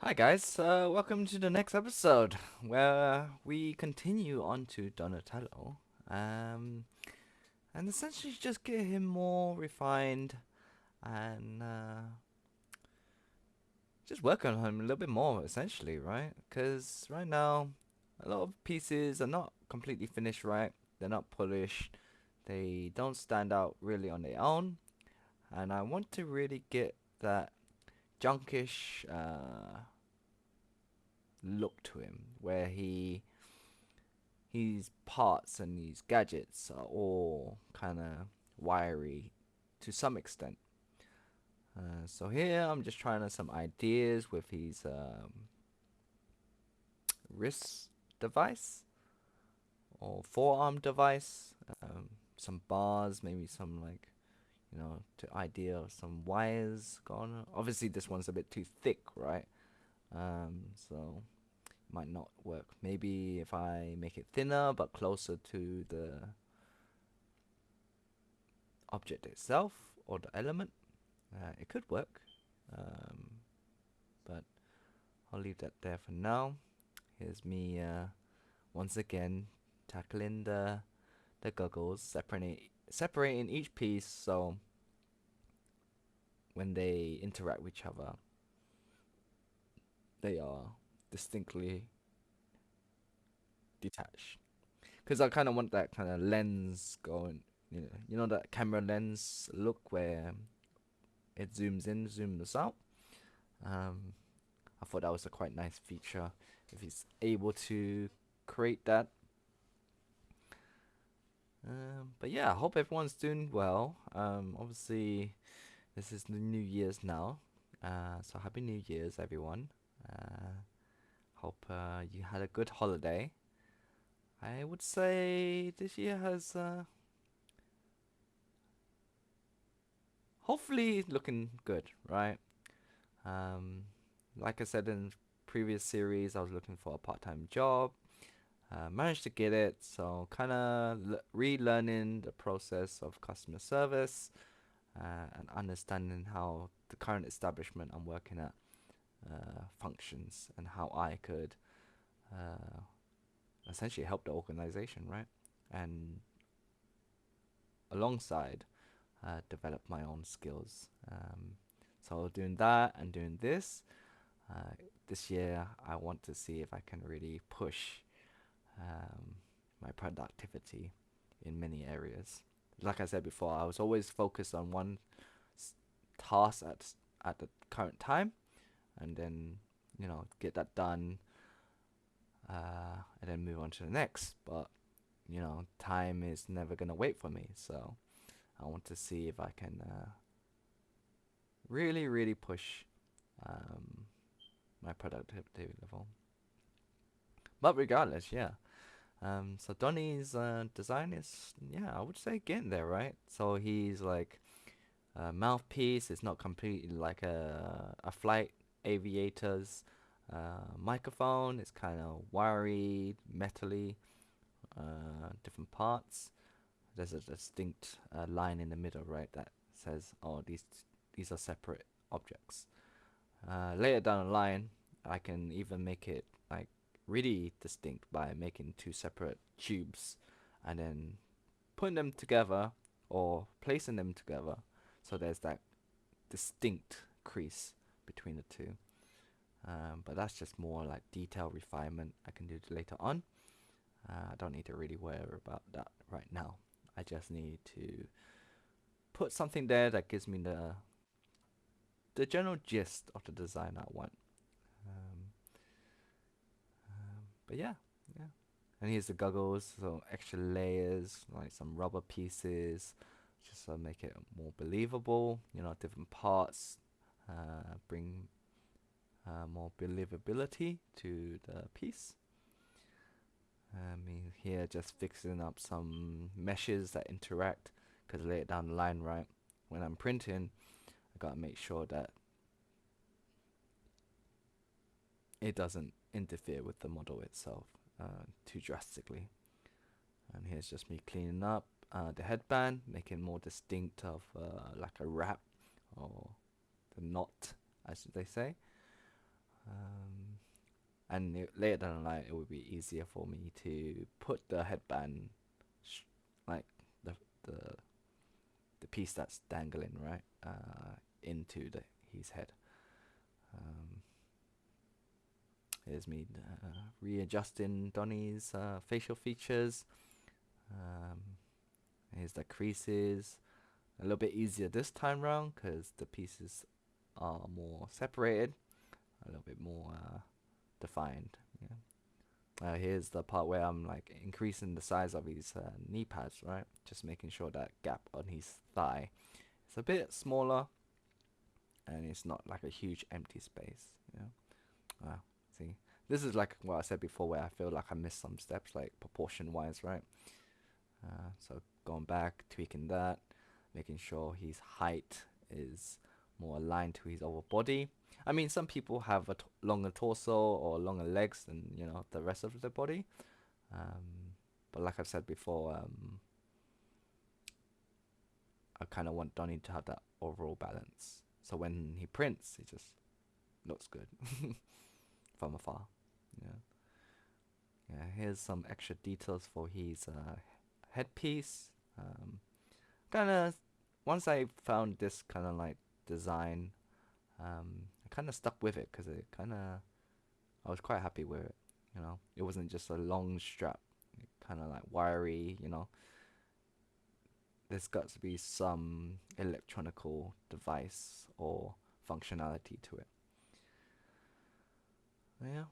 Hi guys, welcome to the next episode where we continue on to Donatello, um, and essentially just get him more refined and just work on him a little bit more, essentially, right? Because right now, a lot of pieces are not completely finished, right? They're not polished, they don't stand out really on their own, and I want to really get that junkish look to him, where his parts and his gadgets are all kind of wiry to some extent. So here I'm just trying some ideas with his wrist device or forearm device. Some bars, maybe some like to idea of some wires going on. Obviously, this one's a bit too thick, right? So might not work. Maybe if I make it thinner but closer to the object itself or the element, it could work. Um, but I'll leave that there for now. Here's me once again tackling the goggles, separating each piece so when they interact with each other, they are distinctly detached. Because I kind of want that kind of lens going, that camera lens look where it zooms in, zooms out. Um, I thought that was a quite nice feature if he's able to create that. But yeah, I hope everyone's doing well. Obviously, this is the New Year's now. So happy New Year's, everyone. Hope you had a good holiday. I would say this year has hopefully looking good, right? Um, like I said in previous series, I was looking for a part-time job. Managed to get it, so kind of relearning the process of customer service and understanding how the current establishment I'm working at functions and how I could uh, essentially help the organization, right? And alongside develop my own skills. So doing that and doing this, uh, this year I want to see if I can really push um, my productivity in many areas. Like I said before, I was always focused on one task at the current time, and then get that done, and then move on to the next. But time is never gonna wait for me, so I want to see if I can really, really push um, my productivity level. But regardless, yeah. So Donnie's design is, yeah, I would say getting there, right? So he's like a mouthpiece. It's not completely like a flight aviator's microphone. It's kind of wiry, metally, different parts. There's a distinct line in the middle, right, that says, "Oh, these are separate objects." Later down the line, I can even make it like really distinct by making two separate tubes and then putting them together or placing them together so there's that distinct crease between the two. But that's just more like detail refinement I can do later on. I don't need to really worry about that right now. I just need to put something there that gives me the general gist of the design I want. Um, but yeah, yeah. And here's the goggles, so extra layers, like some rubber pieces, just to make it more believable. Different parts bring more believability to the piece. Here just fixing up some meshes that interact, because later down the line, right, when I'm printing, I gotta make sure that it doesn't interfere with the model itself too drastically. And here's just me cleaning up the headband, making more distinct of like a wrap or the knot, as they say. Um, and later down the line, it would be easier for me to put the headband, like the the the piece that's dangling right into the his head. Um, Here's me readjusting Donnie's facial features. Um, Here's the creases. A little bit easier this time round because the pieces are more separated, a little bit more defined. Yeah. Here's the part where I'm like increasing the size of his knee pads, right? Just making sure that gap on his thigh is a bit smaller and it's not like a huge empty space. See, this is like what I said before, where I feel like I missed some steps, like proportion wise, right? So going back, tweaking that, making sure his height is more aligned to his overall body. I mean, some people have a longer torso or longer legs than the rest of the body. But like I've said before, I kind of want Donnie to have that overall balance. So when he prints, it just looks good from afar. Yeah. Yeah. Here's some extra details for his headpiece. Kind of once I found this kind of like design, I kind of stuck with it because it kind of I was quite happy with it. It wasn't just a long strap, kind of like wiry. There's got to be some electronical device or functionality to it. Yeah,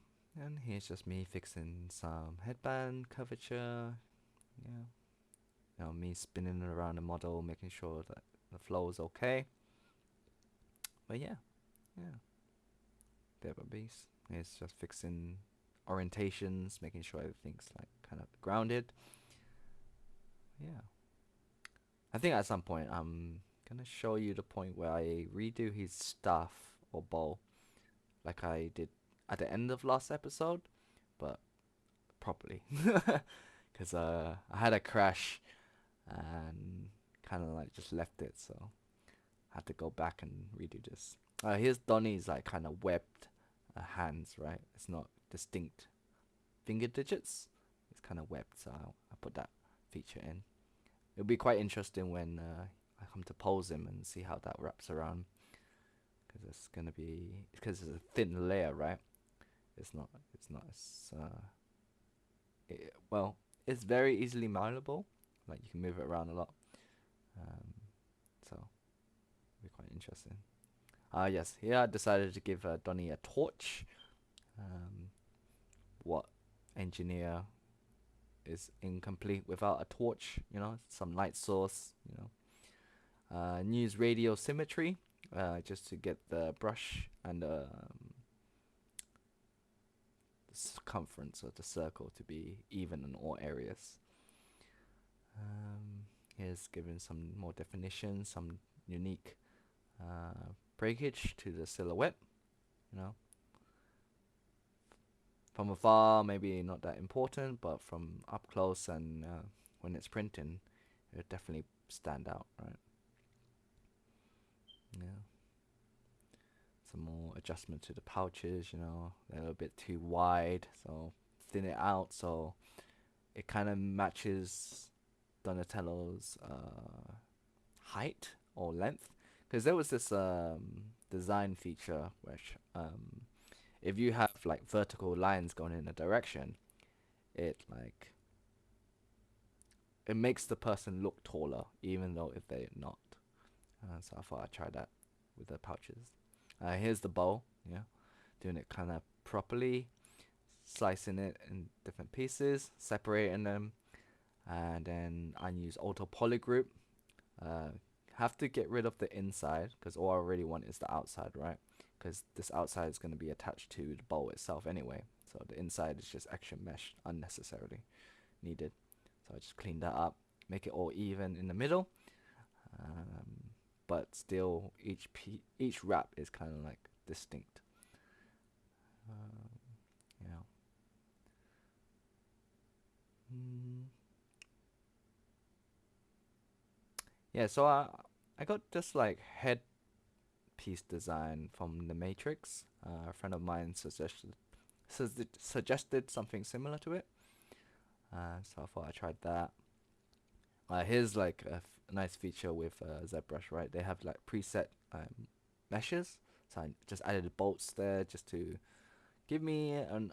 and here's just me fixing some headband curvature. Yeah, me spinning around the model, making sure that the flow is okay. But yeah, bit of a beast. It's just fixing orientations, making sure everything's like kind of grounded. Yeah, I think at some point I'm gonna show you the point where I redo his staff or bow, like I did at the end of last episode, but properly, because I had a crash and kind of like just left it, so I had to go back and redo this. Here's Donnie's like kind of webbed hands, right? It's not distinct finger digits. It's kind of webbed, so I put that feature in. It'll be quite interesting when I come to pose him and see how that wraps around, because it's a thin layer, right? It's not as well. It's very easily malleable. Like you can move it around a lot. Um, so it'll be quite interesting. Yes, here I decided to give Donnie a torch. Um, what engineer is incomplete without a torch? Some light source. Use radio symmetry, just to get the brush and the circumference of the circle to be even in all areas. Here's giving some more definition, some unique breakage to the silhouette. You know, from afar, maybe not that important, but from up close and when it's printing, it definitely stand out, right? Yeah. Some more adjustment to the pouches, they're a little bit too wide, so thin it out so it kind of matches Donatello's height or length. Because there was this design feature which, if you have like vertical lines going in a direction, it like it makes the person look taller, even though if they're not. So I thought I'd try that with the pouches. Here's the bow, yeah, doing it kind of properly, slicing it in different pieces, separating them, and then I use auto poly group. Have to get rid of the inside because all I really want is the outside, right? Because this outside is going to be attached to the bow itself anyway, so the inside is just extra mesh unnecessarily needed. So I just clean that up, make it all even in the middle, but still each wrap is kind of like distinct. Yeah. Mm. Yeah, so I got this like head piece design from the Matrix. A friend of mine suggested something similar to it. So I thought I tried that. Here's like a nice feature with ZBrush, right? They have like preset meshes. So I just added bolts there just to give me an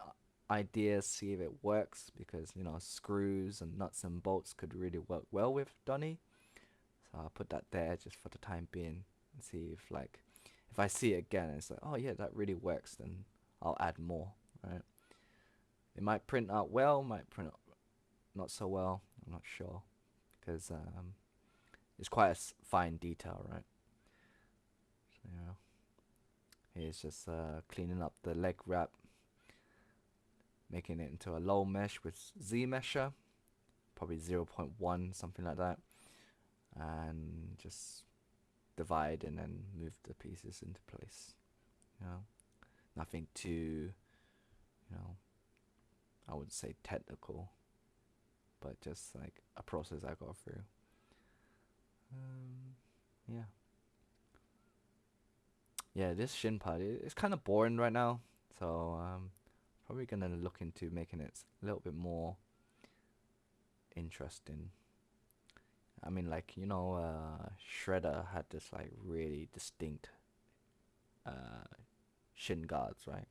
idea, see if it works, because you know screws and nuts and bolts could really work well with Donnie. So I'll put that there just for the time being and see if like if I see it again and it's like, oh yeah, that really works, then I'll add more, right? It might print out well, might print out not so well. I'm not sure because it's quite a fine detail, right? So, you know, here's just cleaning up the leg wrap, making it into a low mesh with Z mesher, probably 0.1, something like that, and just divide and then move the pieces into place. You know, nothing too, you know, I wouldn't say technical, but just like a process I go through. Yeah. Yeah, this shin pad it's kind of boring right now, so probably gonna look into making it a little bit more interesting. I mean, like you know, Shredder had this like really distinct uh, shin guards, right?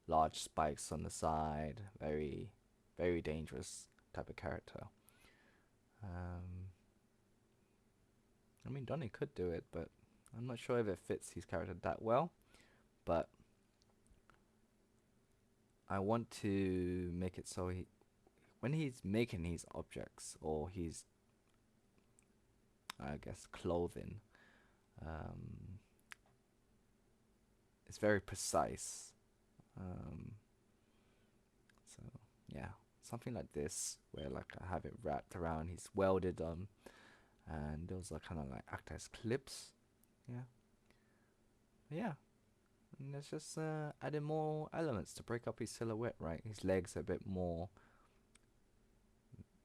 Large spikes on the side, very, very dangerous type of character. Um, I mean, Donnie could do it, but I'm not sure if it fits his character that well. But I want to make it so when he's making his objects or his, I guess, clothing, um, it's very precise. Um, so yeah, something like this where like I have it wrapped around. He's welded and those are kind of like act as clips. Yeah, yeah. And let's just adding more elements to break up his silhouette. Right, his legs are a bit more,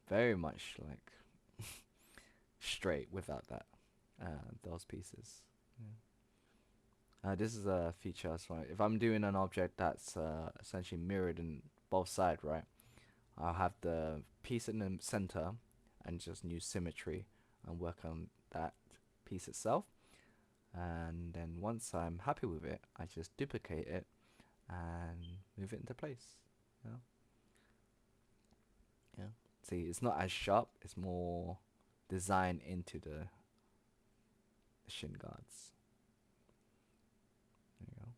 very much like straight without that those pieces. Yeah. This is a feature. So if I'm doing an object that's essentially mirrored in both sides, right? I'll have the piece in the center and just use symmetry and work on that piece itself. And then once I'm happy with it, I just duplicate it and move it into place. You know? Yeah. See, it's not as sharp. It's more designed into the shin guards. There you go.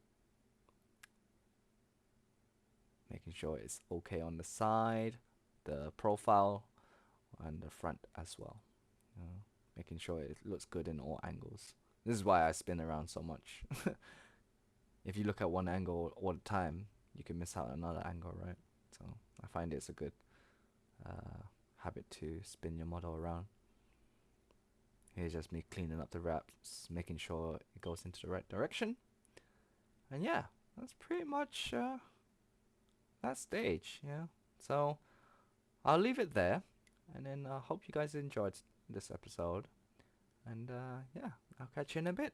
Making sure it's okay on the side, the profile, and the front as well. You know? Making sure it looks good in all angles. This is why I spin around so much. If you look at one angle all the time, you can miss out on another angle, right? So I find it's a good habit to spin your model around. Here's just me cleaning up the wraps, making sure it goes into the right direction. And yeah, that's pretty much that stage, yeah. So I'll leave it there, and then I hope you guys enjoyed this episode. And yeah, I'll catch you in a bit.